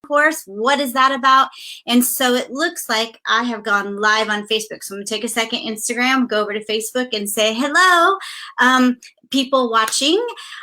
course. What is that about? And so it looks like I have gone live on Facebook. So I'm going to take a second, Instagram, go over to Facebook and say, hello, people watching.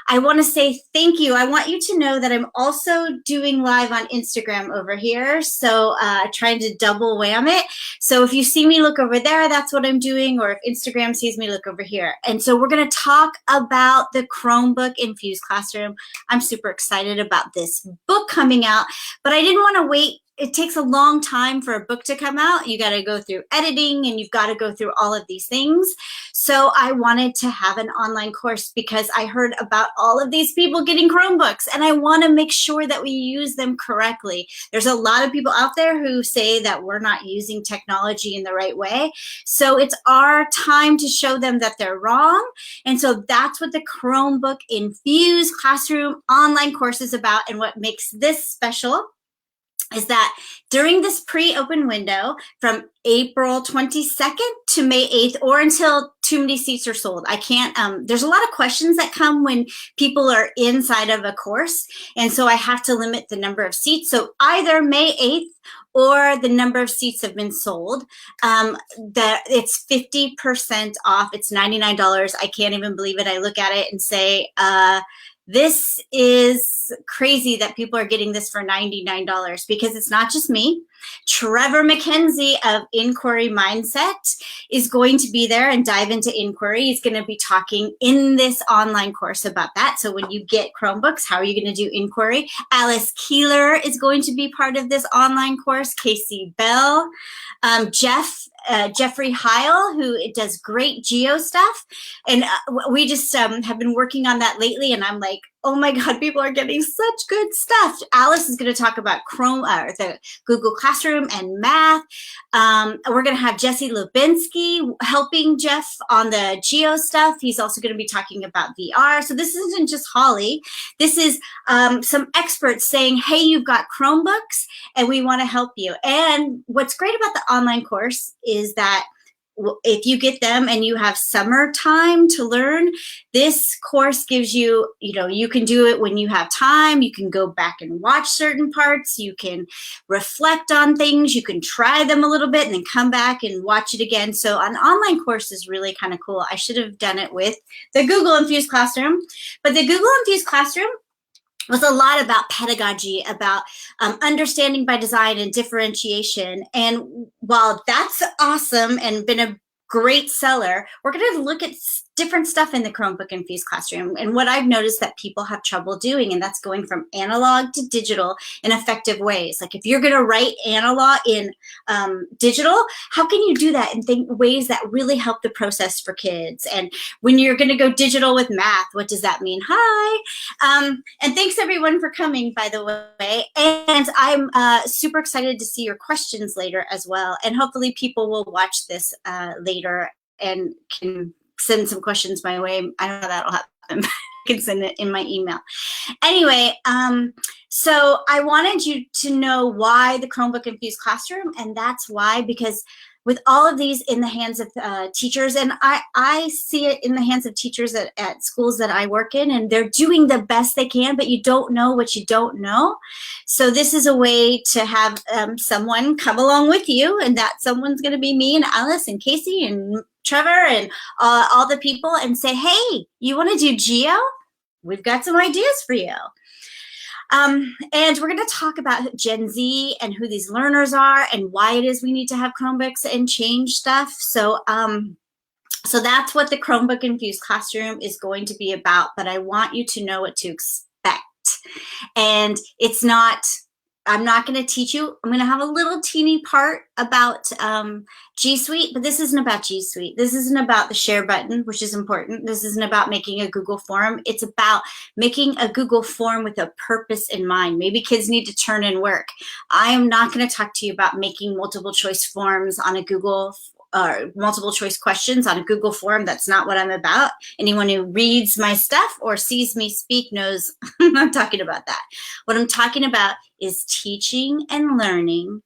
I want to say thank you. I want you to know that I'm also doing live on Instagram over here. So trying to double wham it. So if you see me look over there, that's what I'm doing. Or if Instagram sees me, look over here. And so we're going to talk about the Chromebook Infused Classroom. I'm super excited about this book coming out, but I didn't want to wait. It takes a long time for a book to come out. You got to go through editing and you've got to go through all of these things. So I wanted to have an online course because I heard about all of these people getting Chromebooks and I want to make sure that we use them correctly. There's a lot of people out there who say that we're not using technology in the right way. So it's our time to show them that they're wrong. And so that's what the Chromebook Infused Classroom online course is about. And what makes this special is that during this pre-open window from April 22nd to May 8th, or until too many seats are sold. I can't, there's a lot of questions that come when people are inside of a course. And so I have to limit the number of seats. So either May 8th or the number of seats have been sold. That it's 50% off. It's $99. I can't even believe it. I look at it and say, this is crazy that people are getting this for $99 because it's not just me. Trevor McKenzie of Inquiry Mindset is going to be there and dive into inquiry. He's going to be talking in this online course about that. So when you get Chromebooks, how are you going to do inquiry? Alice Keeler is going to be part of this online course. Casey Bell, Jeffrey Heil, who does great geo stuff. And we just have been working on that lately. And I'm like, oh my God, people are getting such good stuff. Alice is going to talk about the Google Classroom and math. We're going to have Jesse Lubinsky helping Jeff on the geo stuff. He's also going to be talking about VR. So this isn't just Holly. This is some experts saying, hey, you've got Chromebooks and we want to help you. And what's great about the online course is that if you get them and you have summer time to learn, this course gives you, you can do it when you have time. You can go back and watch certain parts. You can reflect on things. You can try them a little bit and then come back and watch it again. So an online course is really kind of cool. I should have done it with the Google Infused Classroom, but the Google Infused Classroom was a lot about pedagogy, about understanding by design and differentiation. And while that's awesome and been a great seller, we're going to look at different stuff in the Chromebook Infused Classroom. And what I've noticed that people have trouble doing, and that's going from analog to digital in effective ways. Like if you're going to write analog in digital, how can you do that in ways that really help the process for kids? And when you're going to go digital with math, what does that mean? Hi. And thanks everyone for coming, by the way. And I'm super excited to see your questions later as well. And hopefully people will watch this later and can send some questions my way. I don't know how that'll happen. I can send it in my email. Anyway, so I wanted you to know why the Chromebook Infused Classroom, and that's why, because with all of these in the hands of teachers, and I see it in the hands of teachers at schools that I work in, and they're doing the best they can, but you don't know what you don't know. So this is a way to have someone come along with you, and that someone's going to be me and Alice and Casey and Trevor and all the people, and say, hey, you want to do geo? We've got some ideas for you. And we're going to talk about Gen Z and who these learners are and why it is we need to have Chromebooks and change stuff. So, so that's what the Chromebook Infused Classroom is going to be about, but I want you to know what to expect. And it's not, I'm not going to teach you. I'm going to have a little teeny part about G Suite, but this isn't about G Suite. This isn't about the share button, which is important. This isn't about making a Google form. It's about making a Google form with a purpose in mind. Maybe kids need to turn in work. I am not going to talk to you about making multiple choice forms on a Google multiple choice questions on a Google form. That's not what I'm about. Anyone who reads my stuff or sees me speak knows I'm not talking about that. What I'm talking about is teaching and learning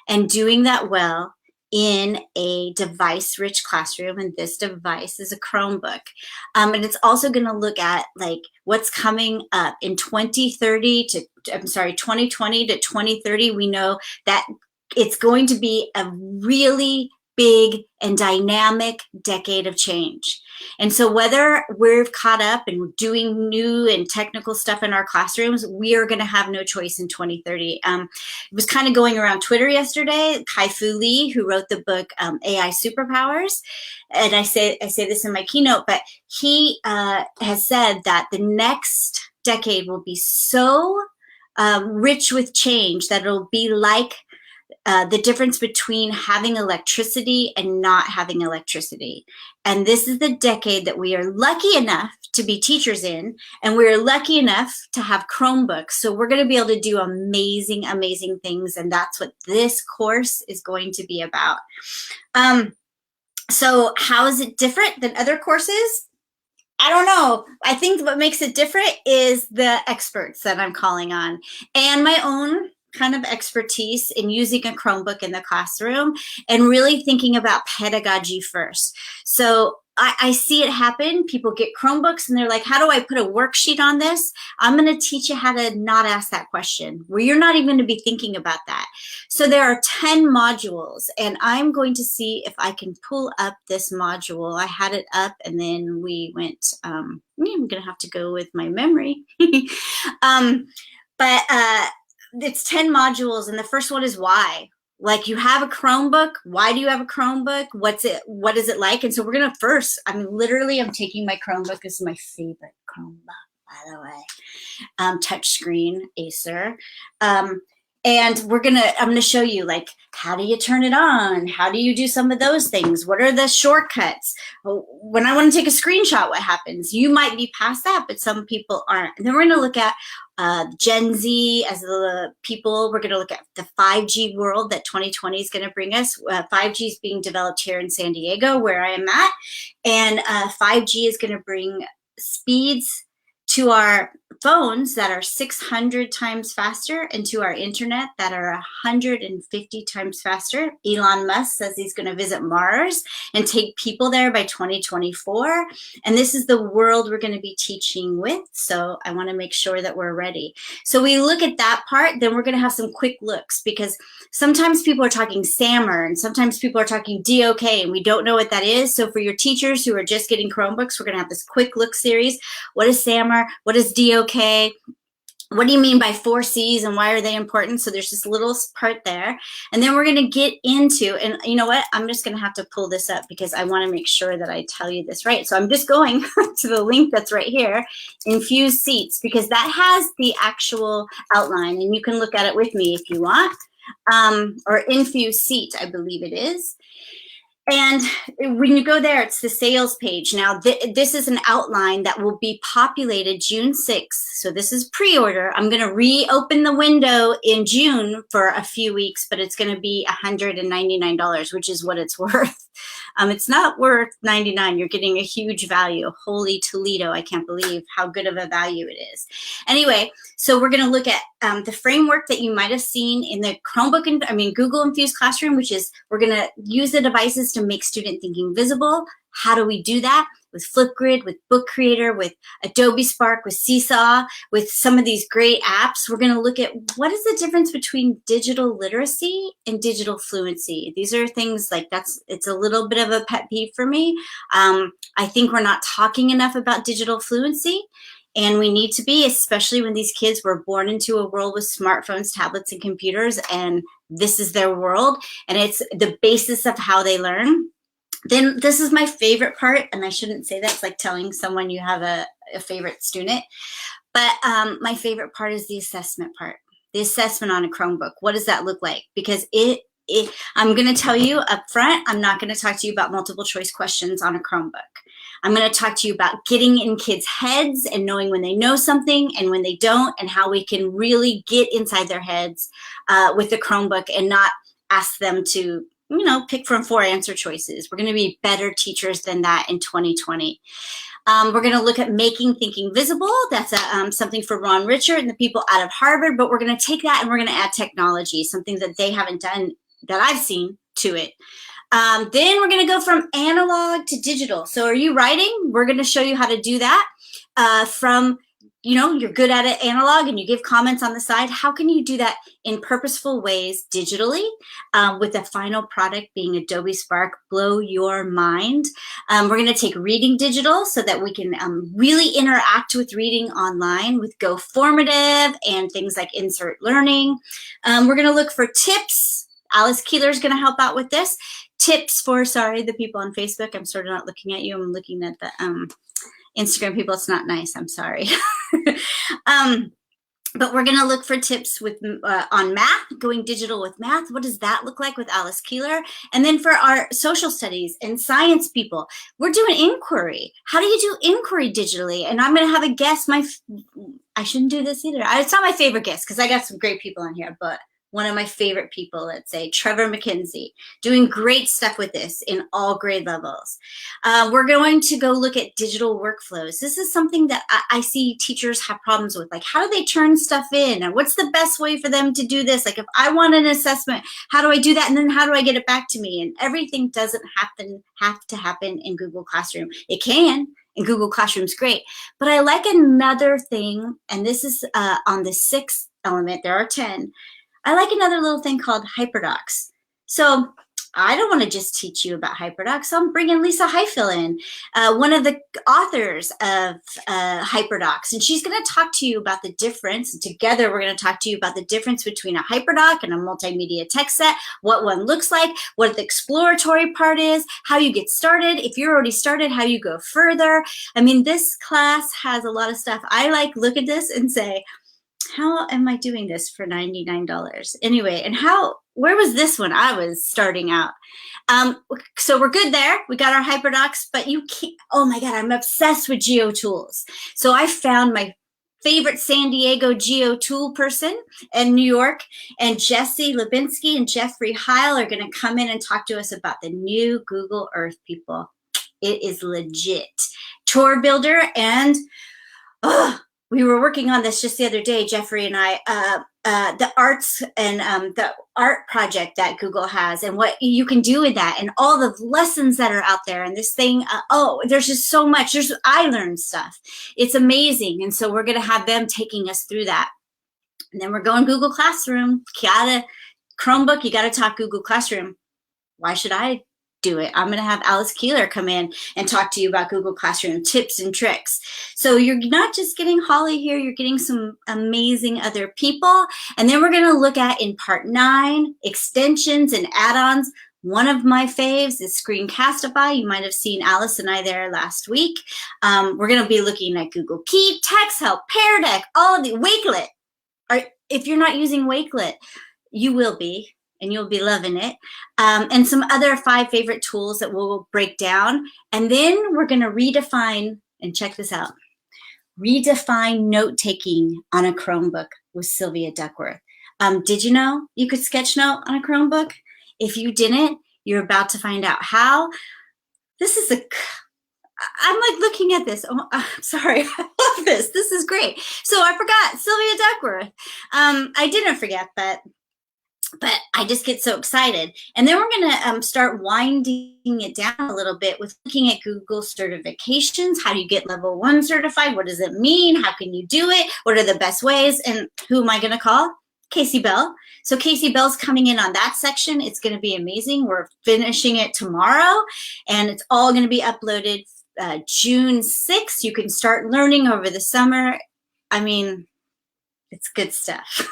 and doing that well in a device-rich classroom, and this device is a Chromebook. And it's also going to look at like what's coming up in 2020 to 2030. We know that it's going to be a really big and dynamic decade of change. And so whether we've caught up and doing new and technical stuff in our classrooms, we are going to have no choice in 2030. It was kind of going around Twitter yesterday, Kai-Fu Lee, who wrote the book AI Superpowers, and I say this in my keynote, but he has said that the next decade will be so rich with change that it'll be like the difference between having electricity and not having electricity. And this is the decade that we are lucky enough to be teachers in, and we're lucky enough to have Chromebooks. So we're going to be able to do amazing, amazing things. And that's what this course is going to be about. So how is it different than other courses? I don't know. I think what makes it different is the experts that I'm calling on and my own kind of expertise in using a Chromebook in the classroom and really thinking about pedagogy first. So I see it happen. People get Chromebooks and they're like, how do I put a worksheet on this? I'm going to teach you how to not ask that question, where you're not even going to be thinking about that. So there are 10 modules, and I'm going to see if I can pull up this module. I had it up and then we went, I'm going to have to go with my memory. But it's 10 modules, and the first one is why. Like, you have a Chromebook. Why do you have a Chromebook? What is it like? And so we're going to first, I mean, literally, I'm taking my Chromebook. This is my favorite Chromebook, by the way. Touchscreen Acer. And I'm going to show you, like, how do you turn it on? How do you do some of those things? What are the shortcuts? When I want to take a screenshot, what happens? You might be past that, but some people aren't. And then we're going to look at Gen Z as the people. We're going to look at the 5G world that 2020 is going to bring us. 5G is being developed here in San Diego, where I am at. And 5G is going to bring speeds to our phones that are 600 times faster, and to our internet that are 150 times faster. Elon Musk says he's going to visit Mars and take people there by 2024. And this is the world we're going to be teaching with. So I want to make sure that we're ready. So we look at that part, then we're going to have some quick looks, because sometimes people are talking SAMR and sometimes people are talking DOK, and we don't know what that is. So for your teachers who are just getting Chromebooks, we're going to have this quick look series. What is SAMR? What is DOK? What do you mean by 4 C's and why are they important? So there's this little part there. And then we're going to get into, and you know what? I'm just going to have to pull this up because I want to make sure that I tell you this right. So I'm just going to the link that's right here, Infused Seats, because that has the actual outline, and you can look at it with me if you want, or Infused Seat, I believe it is. And when you go there, it's the sales page. Now, this is an outline that will be populated June 6th. So this is pre-order. I'm going to reopen the window in June for a few weeks, but it's going to be $199, which is what it's worth. It's not worth $99. You're getting a huge value. Holy Toledo. I can't believe how good of a value it is. Anyway, so we're going to look at the framework that you might have seen in the Chromebook, Google Infused Classroom, which is we're going to use the devices to make student thinking visible. How do we do that? With Flipgrid, with Book Creator, with Adobe Spark, with Seesaw, with some of these great apps. We're going to look at what is the difference between digital literacy and digital fluency. These are things like it's a little bit of a pet peeve for me. I think we're not talking enough about digital fluency. And we need to be, especially when these kids were born into a world with smartphones, tablets, and computers, and this is their world, and it's the basis of how they learn. Then this is my favorite part, and I shouldn't say that. It's like telling someone you have a favorite student. But my favorite part is the assessment part, the assessment on a Chromebook. What does that look like? Because I'm going to tell you up front, I'm not going to talk to you about multiple choice questions on a Chromebook. I'm going to talk to you about getting in kids' heads and knowing when they know something and when they don't, and how we can really get inside their heads with the Chromebook and not ask them to, pick from 4 answer choices. We're going to be better teachers than that in 2020. We're going to look at making thinking visible. That's something for Ron Richard and the people out of Harvard, but we're going to take that and we're going to add technology, something that they haven't done that I've seen to it. Then we're going to go from analog to digital. So are you writing? We're going to show you how to do that from, you're good at it analog and you give comments on the side. How can you do that in purposeful ways digitally with the final product being Adobe Spark? Blow your mind. We're going to take reading digital so that we can really interact with reading online with Go Formative and things like Insert Learning. We're going to look for tips. Alice Keeler is going to help out with this. Tips for, the people on Facebook. I'm sort of not looking at you. I'm looking at the Instagram people. It's not nice. I'm sorry. But we're going to look for tips with on math, going digital with math. What does that look like with Alice Keeler? And then for our social studies and science people, we're doing inquiry. How do you do inquiry digitally? And I'm going to have a guest. I shouldn't do this either. It's not my favorite guest because I got some great people on here, but one of my favorite people, let's say, Trevor McKenzie, doing great stuff with this in all grade levels. We're going to go look at digital workflows. This is something that I see teachers have problems with. Like, how do they turn stuff in? And what's the best way for them to do this? Like, if I want an assessment, how do I do that? And then how do I get it back to me? And everything doesn't have to happen in Google Classroom. It can. And Google Classroom's great. But I like another thing, and this is on the 6th element. There are 10. I like another little thing called hyperdocs. So I don't want to just teach you about hyperdocs. So I'm bringing Lisa Heifel in, one of the authors of hyperdocs. And she's going to talk to you about the difference. And together, we're going to talk to you about the difference between a hyperdoc and a multimedia text set, what one looks like, what the exploratory part is, how you get started. If you're already started, how you go further. I mean, this class has a lot of stuff. I look at this and say, how am I doing this for $99? Anyway, and where was this when I was starting out? So we're good there. We got our hyperdocs, but you can't, oh my God, I'm obsessed with GeoTools. So I found my favorite San Diego GeoTool person in New York, and Jesse Lubinsky and Jeffrey Heil are going to come in and talk to us about the new Google Earth, people. It is legit. Tour Builder and, we were working on this just the other day, Jeffrey and I, the arts and the art project that Google has and what you can do with that and all the lessons that are out there and this thing. There's just so much. I learned stuff. It's amazing. And so we're going to have them taking us through that. And then we're going Google Classroom. Chromebook, you got to talk Google Classroom. Why should I do it? I'm going to have Alice Keeler come in and talk to you about Google Classroom tips and tricks. So you're not just getting Holly here, you're getting some amazing other people. And then we're going to look at in part 9, extensions and add-ons. One of my faves is Screencastify. You might have seen Alice and I there last week. We're going to be looking at Google Keep, Text Help, Pear Deck, all of the Wakelet. If you're not using Wakelet, you will be. And you'll be loving it. And some other 5 favorite tools that we'll break down. And then we're going to redefine, and check this out, redefine note-taking on a Chromebook with Sylvia Duckworth. Did you know you could sketchnote on a Chromebook? If you didn't, you're about to find out how. I'm like looking at this. Oh, I'm sorry. I love this. This is great. So I forgot Sylvia Duckworth. I didn't forget, but I just get so excited. And then we're going to start winding it down a little bit with looking at Google certifications. How do you get level 1 certified? What does it mean? How can you do it? What are the best ways? And who am I going to call? Casey Bell. So Casey Bell's coming in on that section. It's going to be amazing. We're finishing it tomorrow, and it's all going to be uploaded June 6th. You can start learning over the summer. I mean, it's good stuff.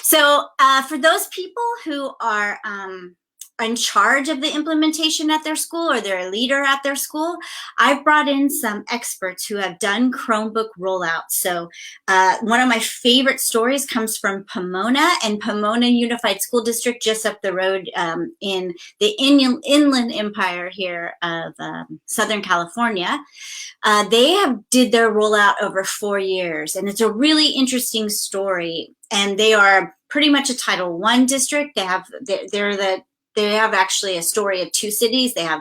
So for those people who are in charge of the implementation at their school or they're a leader at their school, I've brought in some experts who have done Chromebook rollouts. So one of my favorite stories comes from Pomona and Pomona Unified School District just up the road in the Inland Empire here of Southern California. They did their rollout over 4 years, and it's a really interesting story. And they are pretty much a Title I district. They have actually a story of 2 cities. They have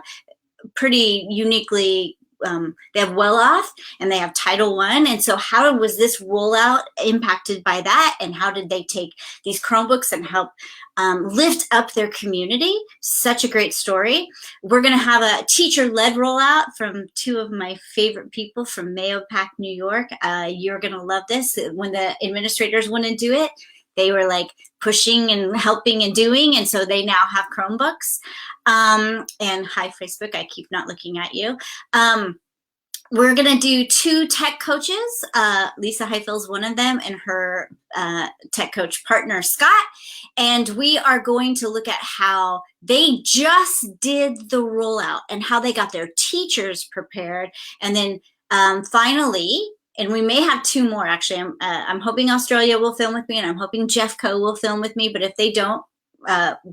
pretty uniquely they have Well Off and they have Title I. And so how was this rollout impacted by that? And how did they take these Chromebooks and help lift up their community? Such a great story. We're going to have a teacher-led rollout from two of my favorite people from Mayo Pac, New York. You're going to love this. When the administrators wouldn't do it, they were like pushing and helping and doing, and so they now have Chromebooks. And hi, Facebook, I keep not looking at you. We're going to do 2 tech coaches. Lisa Heifel's one of them, and her tech coach partner, Scott. And we are going to look at how they just did the rollout and how they got their teachers prepared. And then finally, and we may have 2 more, actually. I'm hoping Australia will film with me, and I'm hoping Jeffco will film with me. But if they don't,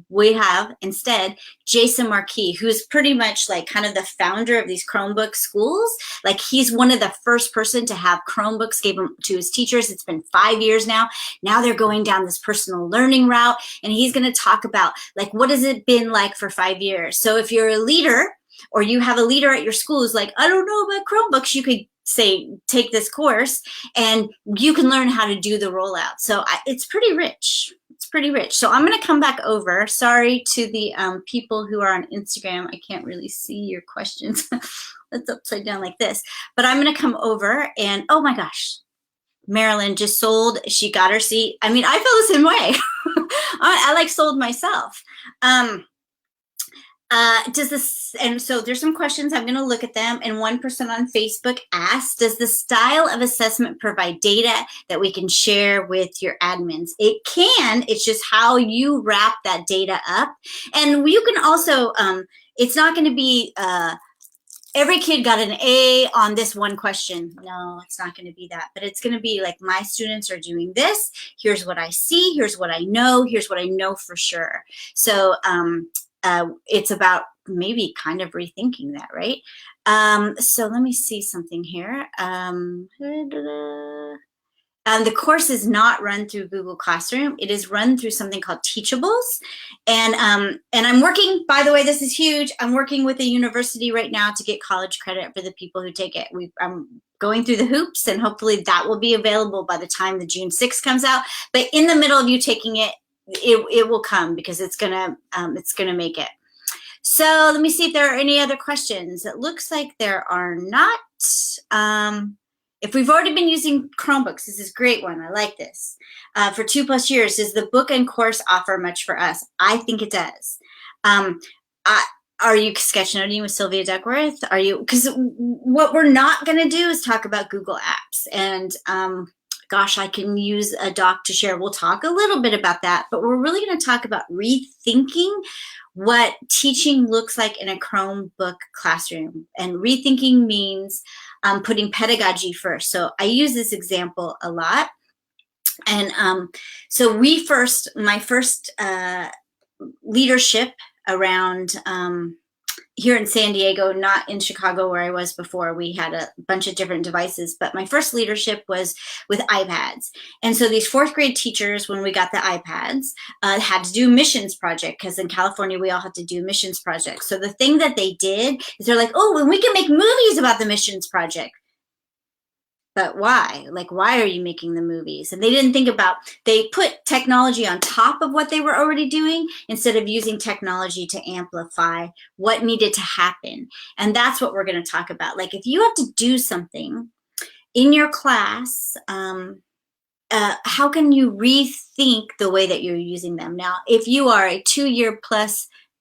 we have instead Jason Marquis, who's pretty much like kind of the founder of these Chromebook schools. Like, he's one of the first person to have Chromebooks, gave them to his teachers. It's been 5 years now. Now they're going down this personal learning route, and he's going to talk about like, what has it been like for 5 years? So if you're a leader, or you have a leader at your school who's like, I don't know about Chromebooks, you could say, take this course and you can learn how to do the rollout. So it's pretty rich. It's pretty rich. So I'm going to come back over. Sorry to the people who are on Instagram. I can't really see your questions. That's upside down like this. But I'm going to come over and, oh my gosh, Marilyn just sold. She got her seat. I mean, I feel the same way. I like sold myself. Does this, and so there's some questions, I'm going to look at them. And one person on Facebook asked, does the style of assessment provide data that we can share with your admins? It can, it's just how you wrap that data up. And you can also, it's not going to be, every kid got an A on this one question. No, it's not going to be that, but it's going to be like, my students are doing this. Here's what I see. Here's what I know. Here's what I know for sure. So, it's about maybe kind of rethinking that, right? So let me see something here. The course is not run through Google Classroom. It is run through something called Teachables. And I'm working, by the way, this is huge. I'm working with a university right now to get college credit for the people who take it. I'm going through the hoops, and hopefully that will be available by the time the June 6th comes out. But in the middle of you taking it, it will come, because it's gonna make it. So let me see if there are any other questions. It looks like there are not. If we've already been using Chromebooks, this is a great one. I like this. For 2+ years, does the book and course offer much for us? I think it does. Are you sketchnoting with Sylvia Duckworth? Are you? Because what we're not going to do is talk about Google Apps. And gosh, I can use a doc to share. We'll talk a little bit about that, but we're really going to talk about rethinking what teaching looks like in a Chromebook classroom. And rethinking means putting pedagogy first. So I use this example a lot. And so my first leadership around here in San Diego, not in Chicago where I was before. We had a bunch of different devices, but my first leadership was with iPads. And so these 4th grade teachers, when we got the iPads, had to do a missions project, because in California, we all had to do missions projects. So the thing that they did is they're like, oh, well, we can make movies about the missions project. But why? Like, why are you making the movies? And they didn't think about, they put technology on top of what they were already doing instead of using technology to amplify what needed to happen. And that's what we're going to talk about. Like, if you have to do something in your class, how can you rethink the way that you're using them? Now, if you are a 2-year+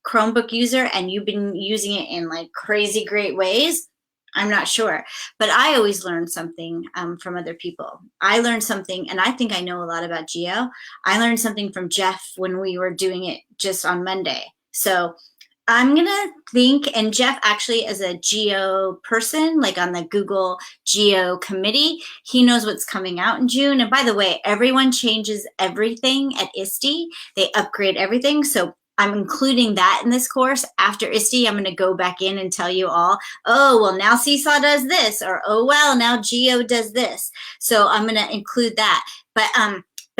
Chromebook user and you've been using it in like crazy great ways, I'm not sure, but I always learn something from other people. I learned something, and I think I know a lot about geo. I learned something from Jeff when we were doing it just on Monday. So I'm going to think, and Jeff actually is a geo person, like on the Google Geo committee. He knows what's coming out in June. And by the way, everyone changes everything at ISTE. They upgrade everything. So I'm including that in this course. After ISTE, I'm going to go back in and tell you all, oh, well, now Seesaw does this, or, oh, well, now Geo does this. So I'm going to include that. But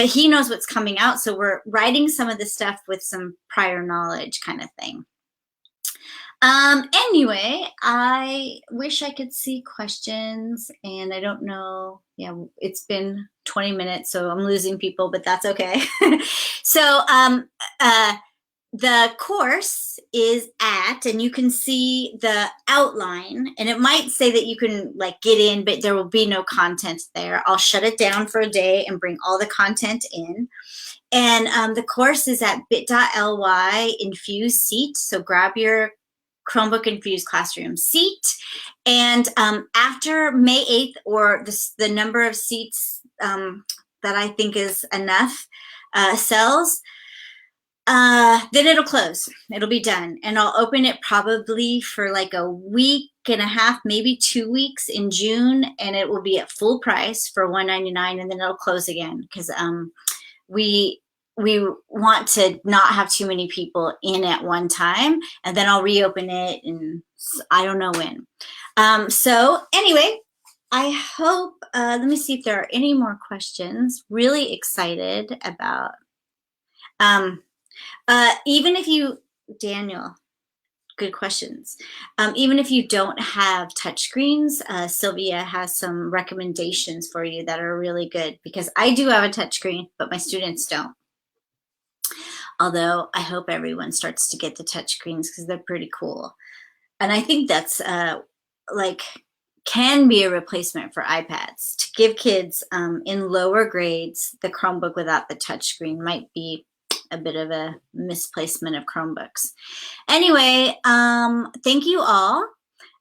he knows what's coming out. So we're writing some of the stuff with some prior knowledge kind of thing. Anyway, I wish I could see questions, and I don't know. Yeah, it's been 20 minutes, so I'm losing people, but that's okay. So, the course is at, and you can see the outline, and it might say that you can like get in, but there will be no content there. I'll shut it down for a day and bring all the content in. And the course is at bit.ly Infused seat. So grab your Chromebook Infused Classroom seat. And after May 8th, or the number of seats that I think is enough cells, then it'll close. It'll be done. And I'll open it probably for like a week and a half, maybe 2 weeks in June. And it will be at full price for $199, and then it'll close again because we want to not have too many people in at one time, and then I'll reopen it, and I don't know when. So anyway, I hope, let me see if there are any more questions. Really excited about, even if you, Daniel, good questions. Even if you don't have touchscreens, Sylvia has some recommendations for you that are really good, because I do have a touchscreen, but my students don't. Although I hope everyone starts to get the touchscreens because they're pretty cool. And I think that's like can be a replacement for iPads. To give kids in lower grades the Chromebook without the touchscreen might be a bit of a misplacement of Chromebooks. Anyway, thank you all.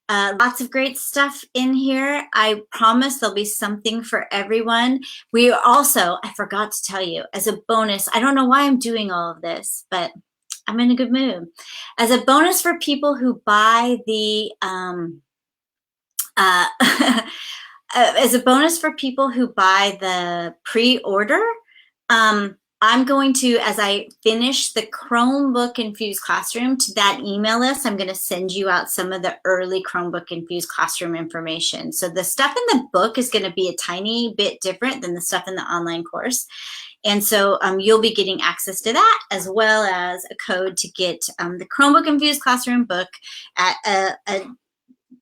Lots of great stuff in here. I promise there'll be something for everyone. We also, I forgot to tell you, as a bonus, I don't know why I'm doing all of this, but I'm in a good mood. As a bonus for people who buy the, as a bonus for people who buy the pre-order, I'm going to, as I finish the Chromebook Infused Classroom, to that email list, I'm going to send you out some of the early Chromebook Infused Classroom information. So the stuff in the book is going to be a tiny bit different than the stuff in the online course. And so you'll be getting access to that, as well as a code to get the Chromebook Infused Classroom book at a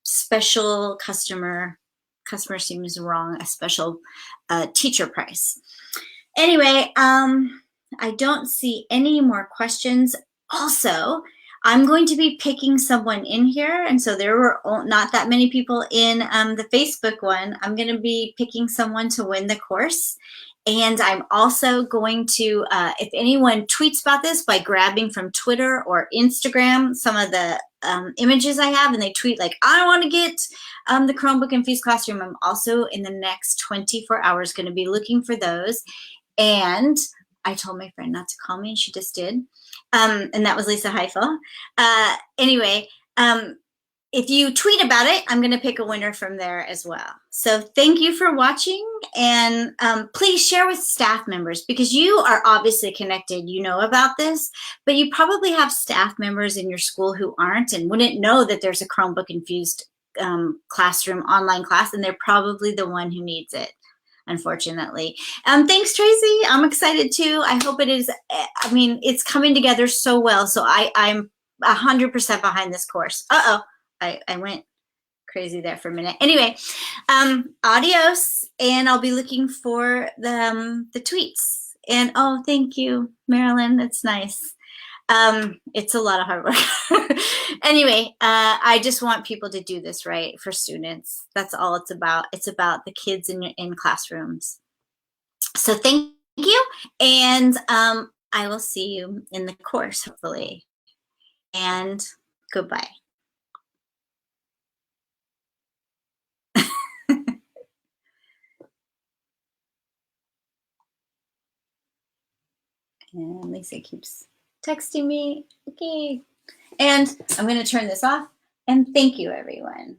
special customer seems wrong, a special teacher price. Anyway, I don't see any more questions. Also, I'm going to be picking someone in here, and so there were not that many people in the Facebook one. I'm going to be picking someone to win the course. And I'm also going to, if anyone tweets about this by grabbing from Twitter or Instagram some of the images I have, and they tweet like, I want to get the Chromebook Infused Classroom, I'm also in the next 24 hours going to be looking for those. And I told my friend not to call me, and she just did. And that was Lisa Heifel. Anyway, if you tweet about it, I'm going to pick a winner from there as well. So thank you for watching, and please share with staff members, because you are obviously connected, you know about this, but you probably have staff members in your school who aren't and wouldn't know that there's a Chromebook Infused classroom online class, and they're probably the one who needs it, unfortunately. Thanks, Tracy. I'm excited too. I hope it is. I mean, it's coming together so well. So I'm 100% behind this course. I went crazy there for a minute. Anyway, adios, and I'll be looking for the tweets. And oh, thank you, Marilyn. That's nice. It's a lot of hard work. Anyway, I just want people to do this right for students. That's all it's about. It's about the kids in classrooms. So thank you, and I will see you in the course, hopefully. And goodbye. And Lisa keeps texting me. Okay. And I'm going to turn this off. And thank you, everyone.